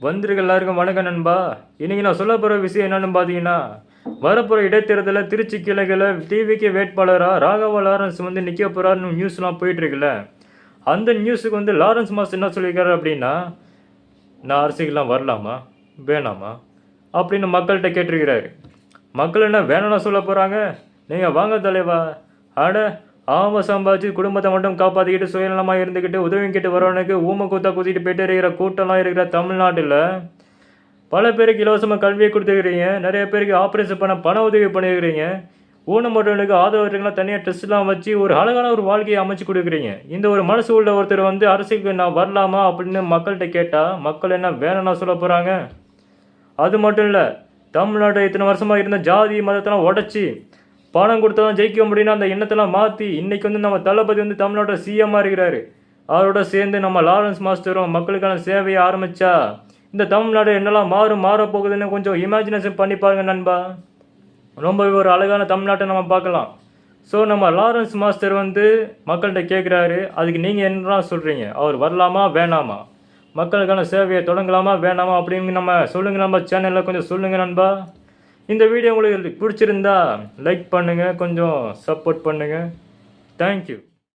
வந்திருக்க எல்லாருக்கும் வணக்கம் நண்பா. இன்னைக்கு நான் சொல்ல போகிற விஷயம் என்னன்னு பார்த்தீங்கன்னா, வரப்போகிற இடைத்தேர்தலில் திருச்சி கிளையில் டிவிக்கு வேட்பாளராக ராகவா லாரன்ஸ் வந்து நிற்க போகிறாருன்னு நியூஸ்லாம் போயிட்டுருக்குல்ல. அந்த நியூஸுக்கு வந்து லாரன்ஸ் மாஸ்டர் என்ன சொல்லியிருக்காரு அப்படின்னா, நான் அரசியல்லாம் வரலாமா வேணாமா அப்படின்னு மக்கள்கிட்ட கேட்டிருக்கிறாரு. மக்கள் என்ன வேணும்னா சொல்ல போகிறாங்க, நீங்கள் வாங்க தலைவா, அட ஆமாம் சம்பாதிச்சு குடும்பத்தை மட்டும் காப்பாற்றிக்கிட்டு சுயநலமாக இருந்துக்கிட்டு உதவியும் கிட்ட வரவனுக்கு ஊமை கூத்தா குத்திட்டு போயிட்டு இருக்கிற கூட்டம்லாம் இருக்கிற தமிழ்நாட்டில் பல பேருக்கு இலவசமாக கல்வியை கொடுத்துருக்கிறீங்க, நிறைய பேருக்கு ஆப்ரேஷன் பண்ண பண உதவி பண்ணியிருக்கிறீங்க, ஊனமுற்றவனுக்கு ஆதரவுலாம் தனியாக டெஸ்ட்லாம் வச்சு ஒரு அழகான ஒரு வாழ்க்கையை அமைச்சு கொடுக்குறீங்க. இந்த ஒரு மனசு உள்ள ஒருத்தர் வந்து அரசுக்கு நான் வரலாமா அப்படின்னு மக்கள்கிட்ட கேட்டால் மக்கள் என்ன வேணும்னா சொல்ல போகிறாங்க. அது மட்டும் இல்லை, தமிழ்நாட்டை இத்தனை வருஷமாக இருந்த ஜாதி மதத்தெல்லாம் உடச்சி பணம் கொடுத்தா தான் ஜெயிக்க முடியும்னு அந்த எண்ணத்தெல்லாம் மாற்றி இன்றைக்கி வந்து நம்ம தளபதி வந்து தமிழ்நாட்டை சிஎம்மாக இருக்கிறாரு. அவரோட சேர்ந்து நம்ம லாரன்ஸ் மாஸ்டரும் மக்களுக்கான சேவையை ஆரம்பித்தா இந்த தமிழ்நாடு என்னெல்லாம் மாறப்போகுதுன்னு கொஞ்சம் இமேஜினேஷன் பண்ணி பாருங்க நண்பா. ரொம்பவே ஒரு அழகான தமிழ்நாட்டை நம்ம பார்க்கலாம். ஸோ நம்ம லாரன்ஸ் மாஸ்டர் வந்து மக்கள்கிட்ட கேட்குறாரு, அதுக்கு நீங்கள் என்னலாம் சொல்கிறீங்க, அவர் வரலாமா வேணாமா, மக்களுக்கான சேவையை தொடங்கலாமா வேணாமா அப்படின்னு நம்ம சொல்லுங்கள். நம்ம சேனலில் கொஞ்சம் சொல்லுங்கள் நண்பா. இந்த வீடியோ உங்களுக்கு பிடிச்சிருந்தா லைக் பண்ணுங்கள், கொஞ்சம் சப்போர்ட் பண்ணுங்கள். தேங்க்யூ.